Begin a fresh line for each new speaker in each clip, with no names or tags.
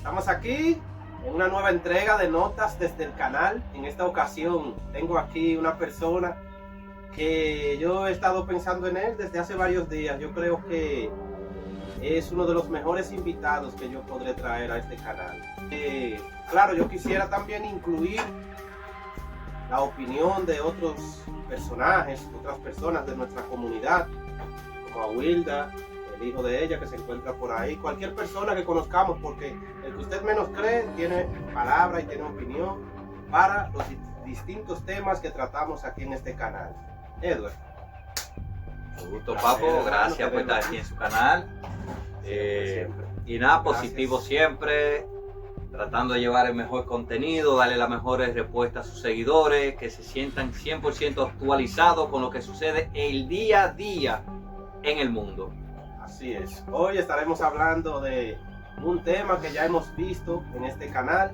Estamos aquí en una nueva entrega de notas desde el canal. En esta ocasión tengo aquí una persona que yo he estado pensando en él desde hace varios días. Yo creo que es uno de los mejores invitados que yo podré traer a este canal. Claro, yo quisiera también incluir la opinión de otros personajes, otras personas de nuestra comunidad, como a Wilda, el hijo de ella que se encuentra por ahí, cualquier persona que conozcamos, porque el que usted menos cree tiene palabra y tiene opinión para los distintos temas que tratamos aquí en este canal. Edward.
Un gusto, Papo, gracias por estar aquí en su canal.
Siempre.
Y nada,
Gracias.
positivo siempre, tratando de llevar el mejor contenido, darle las mejores respuestas a sus seguidores, que se sientan 100% actualizados con lo que sucede el día a día en el mundo.
Así es. Hoy estaremos hablando de un tema que ya hemos visto en este canal.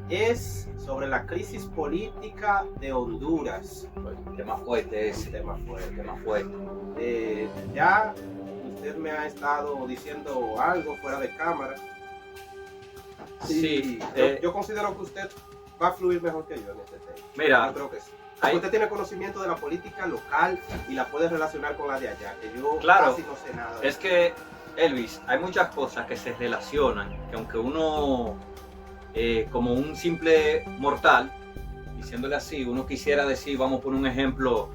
Es sobre la crisis política de Honduras.
¿Qué más fuerte
Es
es?
un tema fuerte.
¿Qué más fuerte?
Ya usted me ha estado diciendo algo fuera de cámara.
Sí,
Yo considero que usted va a fluir mejor que yo en este tema.
Mira,
Yo creo que sí.
hay-
Usted tiene conocimiento de la política local y la puede relacionar con la de allá, que yo
Claro,
casi no sé nada.
es que, Elvis, hay muchas cosas que se relacionan, que aunque uno, como un simple mortal, diciéndole así, uno quisiera decir, vamos por un ejemplo,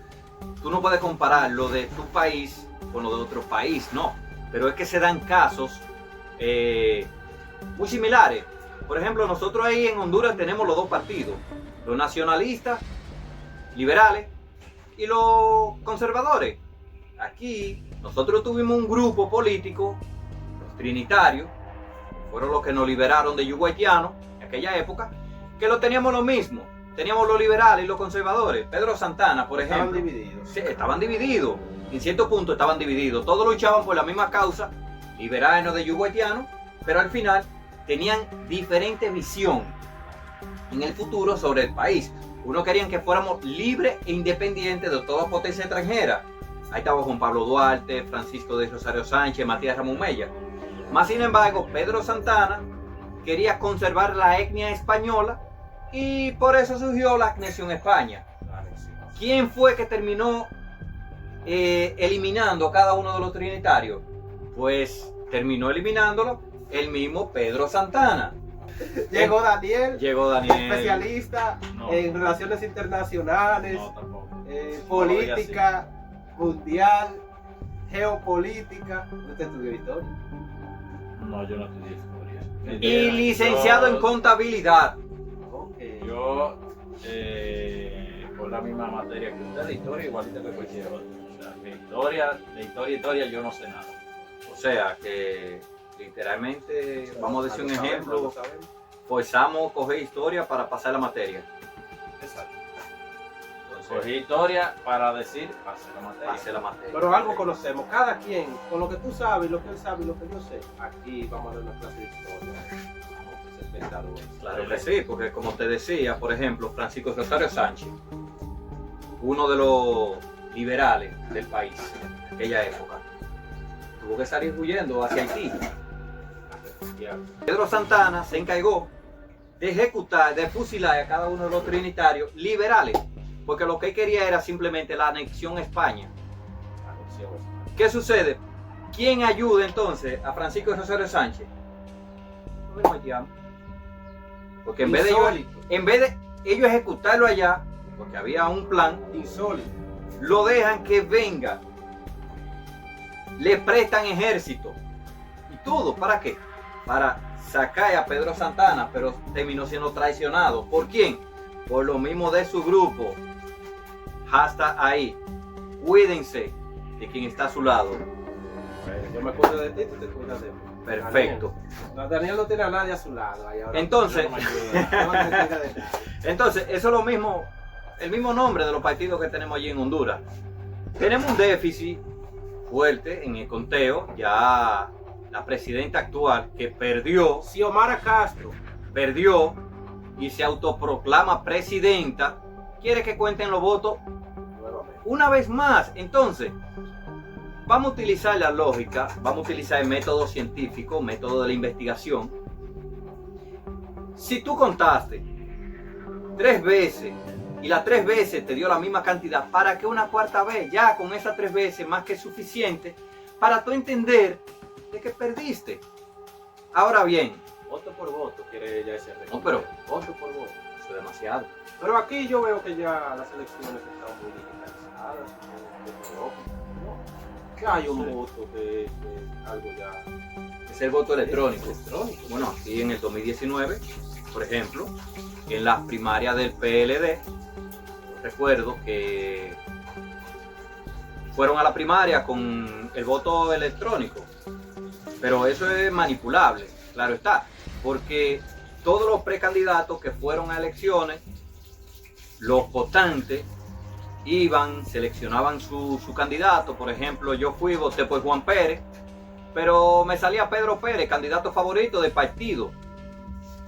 tú no puedes comparar lo de tu país con lo de otro país, no, pero es que se dan casos muy similares. Por ejemplo, nosotros ahí en Honduras tenemos los dos partidos, los nacionalistas, liberales, y los conservadores. Aquí nosotros tuvimos un grupo político, los trinitarios, que fueron los que nos liberaron de yugo haitiano en aquella época, que lo teníamos lo mismo. Teníamos los liberales y los conservadores. Pedro Santana, por
Estaban
ejemplo.
divididos.
Sí, estaban divididos. En cierto punto estaban divididos. Todos luchaban por la misma causa, liberarnos de yugo haitiano, pero al final tenían diferente visión en el futuro sobre el país. Uno querían que fuéramos libres e independientes de toda potencia extranjera. Ahí estaba Juan Pablo Duarte, Francisco de Rosario Sánchez, Matías Ramón Mella. Más sin embargo, Pedro Santana quería conservar la etnia española y por eso surgió la anexión a España. ¿Quién fue que terminó eliminando a cada uno de los trinitarios? Pues terminó eliminándolo el mismo Pedro Santana.
Llegó Daniel,
Llegó Daniel.
especialista
No.
en relaciones internacionales,
No, tampoco.
política mundial, geopolítica. ¿Usted estudió historia?
No, yo no estudié historia.
Y licenciado en contabilidad.
Ok.
Yo, por la misma materia que usted, de historia, igualita que cualquier otro. O sea, de historia, yo no sé nada.
O sea que literalmente, vamos a decir un
Lo sabemos,
ejemplo,
lo sabemos.
forzamos coger historia para pasar la materia.
Exacto.
Cogí
Entonces,
historia para decir, pase la materia.
pase la materia.
Pero algo conocemos, cada quien, con lo que tú sabes, lo que él sabe y lo que yo sé. Aquí vamos a dar una clase de historia. Vamos a ser espectadores.
Claro que sí, porque como te decía, por ejemplo, Francisco Rosario Sánchez, uno de los liberales del país en aquella época, tuvo que salir huyendo hacia Haití. Pedro Santana se encargó de ejecutar, de fusilar a cada uno de los trinitarios liberales, porque lo que él quería era simplemente la anexión a España. ¿Qué sucede? ¿Quién ayuda entonces a Francisco Rosario Sánchez? Los haitianos. Porque en vez de ellos ejecutarlo allá, porque había un plan,
Insólito.
lo dejan que venga. Le prestan ejército. ¿Y todo para qué? Para sacar a Pedro Santana, pero terminó siendo traicionado. ¿Por quién? Por lo mismo de su grupo. Hasta ahí. Cuídense de quien está a su lado.
Yo me acuerdo de ti, tú te acuerdas de mí.
Perfecto.
Daniel no tiene a nadie a su lado. Ahí ahora.
Entonces,
No me ayuda de nadie.
entonces, eso es lo mismo, el mismo nombre de los partidos que tenemos allí en Honduras. Tenemos un déficit fuerte en el conteo. Ya la presidenta actual que perdió
Xiomara Castro.
y se autoproclama presidenta, quiere que cuenten los votos
Nuevamente.
una vez más. Entonces, vamos a utilizar la lógica, vamos a utilizar el método científico, método de la investigación, Si tú contaste 3 veces y las 3 veces te dio la misma cantidad, ¿para qué una cuarta vez? Ya con esas 3 veces más que suficiente para tú entender de que perdiste. Ahora bien,
Voto por voto quiere ya ese récord.
no, pero voto por voto, eso es demasiado.
Pero aquí yo veo que ya las elecciones están muy digitalizadas, muy tecnológicas, ¿no? Que hay un voto que es algo ya
Es el voto electrónico.
electrónico.
Bueno, aquí en el 2019, por ejemplo, en las primarias del PLD, recuerdo que fueron a la primaria con el voto electrónico, pero eso es manipulable, claro está, porque todos los precandidatos que fueron a elecciones, los votantes iban, seleccionaban su candidato. Por ejemplo, yo fui y voté por Juan Pérez, pero me salía Pedro Pérez, candidato favorito del partido.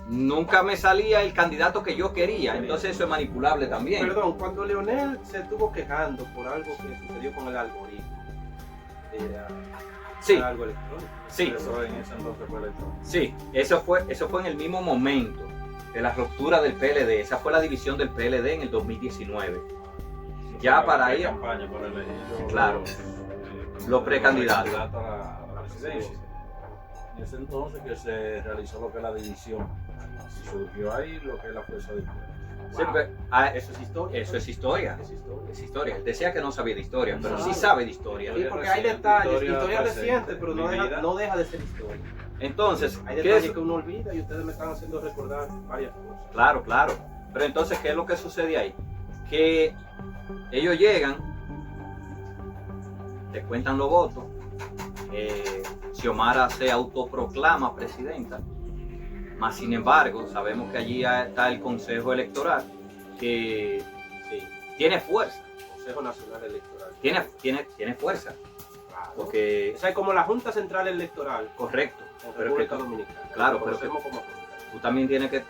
Nunca me salía el candidato que yo quería, entonces eso es manipulable también.
Perdón, cuando Leonel se estuvo quejando por algo que sucedió con el algoritmo,
Sí,
era algo electrónico.
sí,
Eso en ese entonces fue electrónico.
sí, eso fue en el mismo momento de la ruptura del PLD. Esa fue la división del PLD en el 2019. Ya para ir,
campaña por elegir
claro, los precandidatos.
A la presidencia. En ese entonces que se realizó lo que es la división. Y surgió ahí lo que es la fuerza del pueblo.
Siempre,
Eso es historia.
eso es historia.
Es historia.
Es historia. Él decía que no sabía de historia, pero
No.
sí sabe de historia.
Sí, porque hay
reciente,
detalles,
historia
historia
presente,
reciente, pero no
vivida.
deja de ser historia.
Entonces,
Hay
¿qué
detalles
es?
que uno olvida y ustedes me están haciendo recordar varias cosas.
Claro, claro. Pero entonces, ¿qué es lo que sucede ahí? Que ellos llegan, te cuentan los votos, Xiomara se autoproclama presidenta, más sin embargo, sabemos que allí está el Consejo Electoral, que
Sí,
tiene fuerza,
Consejo Nacional Electoral.
tiene fuerza,
Claro.
porque,
Esa es como la Junta Central Electoral
correcto,
en
pero que
República
tú,
Dominicana.
claro,
Lo
pero
conocemos como Junta.
tú también tienes que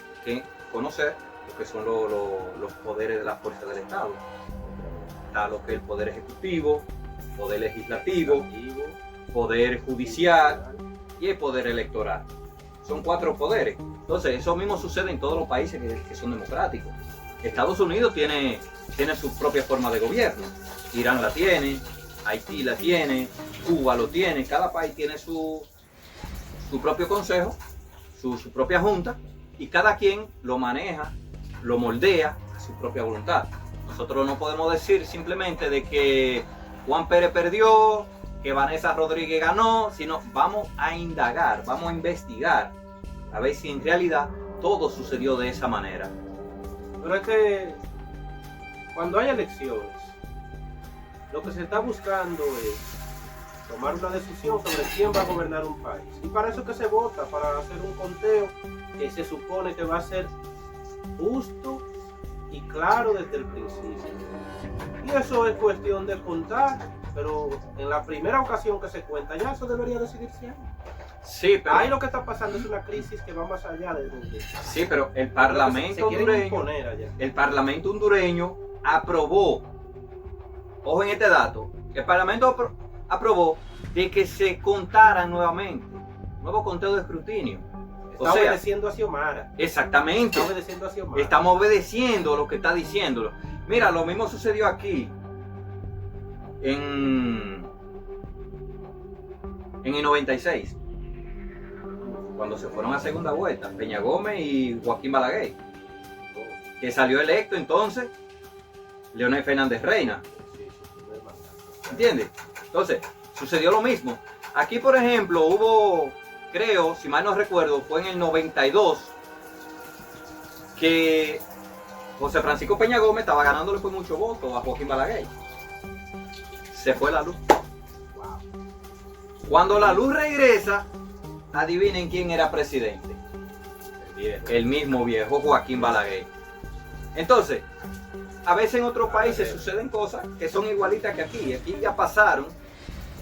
conocer lo que son los poderes de las fuerzas del Estado. Está lo que es el poder ejecutivo, poder legislativo, poder judicial y el poder electoral. Son 4 poderes. Entonces, eso mismo sucede en todos los países que son democráticos. Estados Unidos tiene su propia forma de gobierno. Irán la tiene, Haití la tiene, Cuba lo tiene. Cada país tiene su propio consejo, su propia junta, y cada quien lo maneja, lo moldea a su propia voluntad. Nosotros no podemos decir simplemente de que Juan Pérez perdió, que Vanessa Rodríguez ganó, sino vamos a indagar, vamos a investigar, a ver si en realidad todo sucedió de esa manera.
Pero es que cuando hay elecciones, lo que se está buscando es tomar una decisión sobre quién va a gobernar un país. Y para eso que se vota, para hacer un conteo que se supone que va a ser justo y claro desde el principio. Y eso es cuestión de contar, pero en la primera ocasión que se cuenta ya eso debería decidirse ahí.
Sí, pero,
Ahí lo que está pasando es una crisis que va más allá de
sí, pero el
se
Parlamento
quieren
hondureño,
imponer allá.
el Parlamento hondureño aprobó, ojo en este dato, el Parlamento aprobó de que se contaran nuevamente, nuevo conteo de escrutinio.
Está
O sea,
obedeciendo a Xiomara.
exactamente.
Está obedeciendo a Xiomara.
Estamos obedeciendo lo que está diciéndolo. Mira, lo mismo sucedió aquí en el 96, cuando se fueron a segunda vuelta, Peña Gómez y Joaquín Balaguer, que salió electo entonces Leonel Fernández Reina. ¿Entiendes? Entonces, sucedió lo mismo. Aquí, por ejemplo, hubo, creo, si mal no recuerdo, fue en el 92, que José Francisco Peña Gómez estaba ganándole por mucho voto a Joaquín Balaguer. Se fue la luz. Cuando la luz regresa, adivinen quién era presidente. El mismo viejo Joaquín Balaguer. Entonces, a veces en otros países suceden cosas que son igualitas que aquí. Aquí ya pasaron,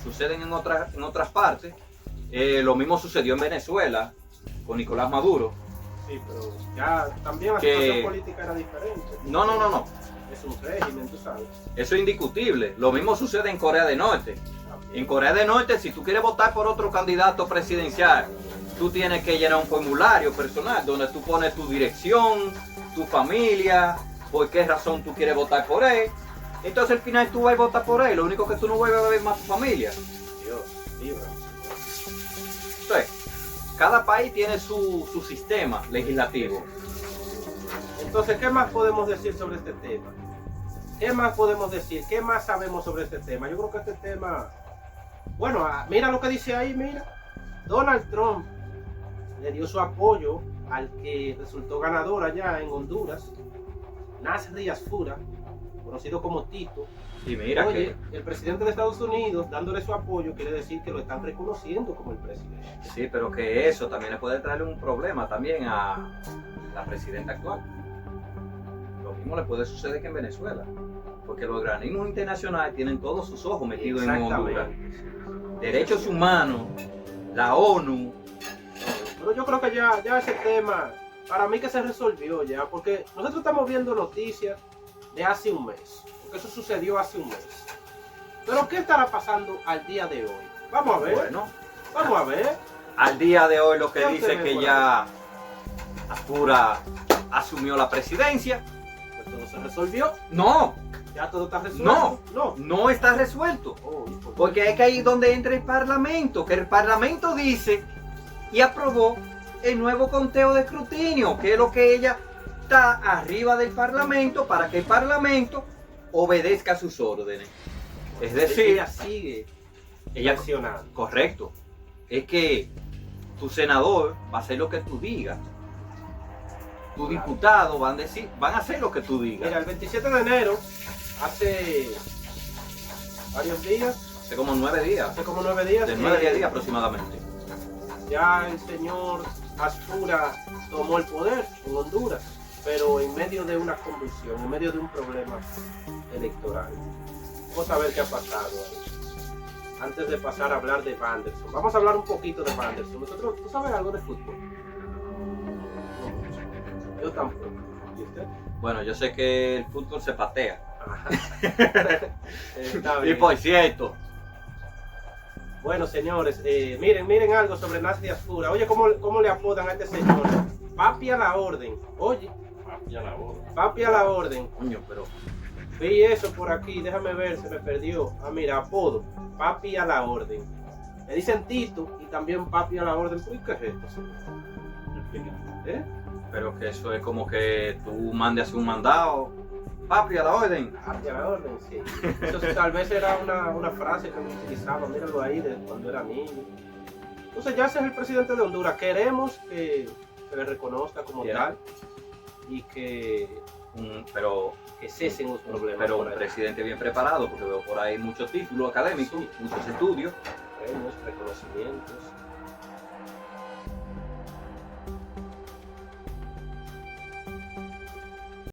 suceden en otras partes. Lo mismo sucedió en Venezuela con Nicolás Maduro.
Sí, pero ya también la
Que-
situación política era diferente.
No.
Es un régimen, tú sabes.
Eso es indiscutible. Lo mismo sucede en Corea del Norte. En Corea del Norte, si tú quieres votar por otro candidato presidencial tú tienes que llenar un formulario personal donde tú pones tu dirección, tu familia, por qué razón tú quieres votar por él. Entonces al final tú vas a votar por él, lo único que tú no vas a ver más tu familia.
Dios, libra.
Entonces, cada país tiene su sistema legislativo.
Entonces, ¿qué más podemos decir sobre este tema? ¿Qué más podemos decir? ¿Qué más sabemos sobre este tema? Yo creo que este tema... Bueno, mira lo que dice ahí, mira. Donald Trump le dio su apoyo al que resultó ganador allá en Honduras, Nasri Asfura, conocido como Tito.
Y mira
Oye, el presidente de Estados Unidos dándole su apoyo quiere decir que lo están reconociendo como el presidente.
sí, pero que eso también le puede traerle un problema también a la presidenta actual. Lo mismo le puede suceder que en Venezuela, porque los organismos internacionales tienen todos sus ojos metidos en Honduras. Derechos humanos, la ONU.
Pero yo creo que ya ese tema, para mí que se resolvió ya, porque nosotros estamos viendo noticias de hace un mes, porque eso sucedió hace un mes. Pero ¿qué estará pasando al día de hoy? Vamos a ver,
Bueno,
vamos a ver.
al día de hoy lo que
¿Qué
dice
usted ve
que
por
ya Asfura asumió la presidencia.
Pues todo se resolvió,
No,
ya todo está resuelto.
no está resuelto.
Oh, ¿y por qué?
Porque es que ahí es donde entra el Parlamento, que el Parlamento dice y aprobó el nuevo conteo de escrutinio, que es lo que ella está arriba del Parlamento para que el Parlamento obedezca sus órdenes. Es decir,
ella sigue
ella,
accionando.
correcto, es que tu senador va a hacer lo que tú digas, tu diputado van a hacer lo que tú digas.
Mira, el 27 de enero, hace varios días,
Hace como 9 días,
hace como 9 días,
de 9 a 10 días aproximadamente.
ya el señor Asfura tomó el poder en Honduras, pero en medio de una convulsión, en medio de un problema electoral. Vamos a ver qué ha pasado ahí. Antes de pasar a hablar de Vanderson, vamos a hablar un poquito de Vanderson. ¿Tú sabes algo de fútbol? No mucho. Yo tampoco. ¿Y usted?
Bueno, yo sé que el fútbol se patea.
Ajá. Está
Y
bien.
por cierto,
Bueno, señores, miren algo sobre Nasri Asfura. Oye, ¿cómo le apodan a este señor? Papi a la orden. Oye,
Ya la boda.
papi a la orden.
coño, pero
Vi eso por aquí, déjame ver, se me perdió. Ah, mira, apodo. Papi a la orden. Le dicen Tito y también papi a la orden. ¿Por qué es esto, señor? ¿Eh?
pero que eso es como que tú mandes a hacer un mandado, papi a la orden.
Papi a la orden, sí. Eso tal vez era una frase que me utilizaba, míralo ahí, de cuando era niño. Entonces ya ese es el presidente de Honduras. Queremos que se le reconozca como
Ya.
tal y que
Pero
cesen los problemas.
pero
por
un
ahí.
presidente bien preparado, porque veo por ahí muchos títulos académicos,
Sí.
muchos estudios.
Premios, reconocimientos.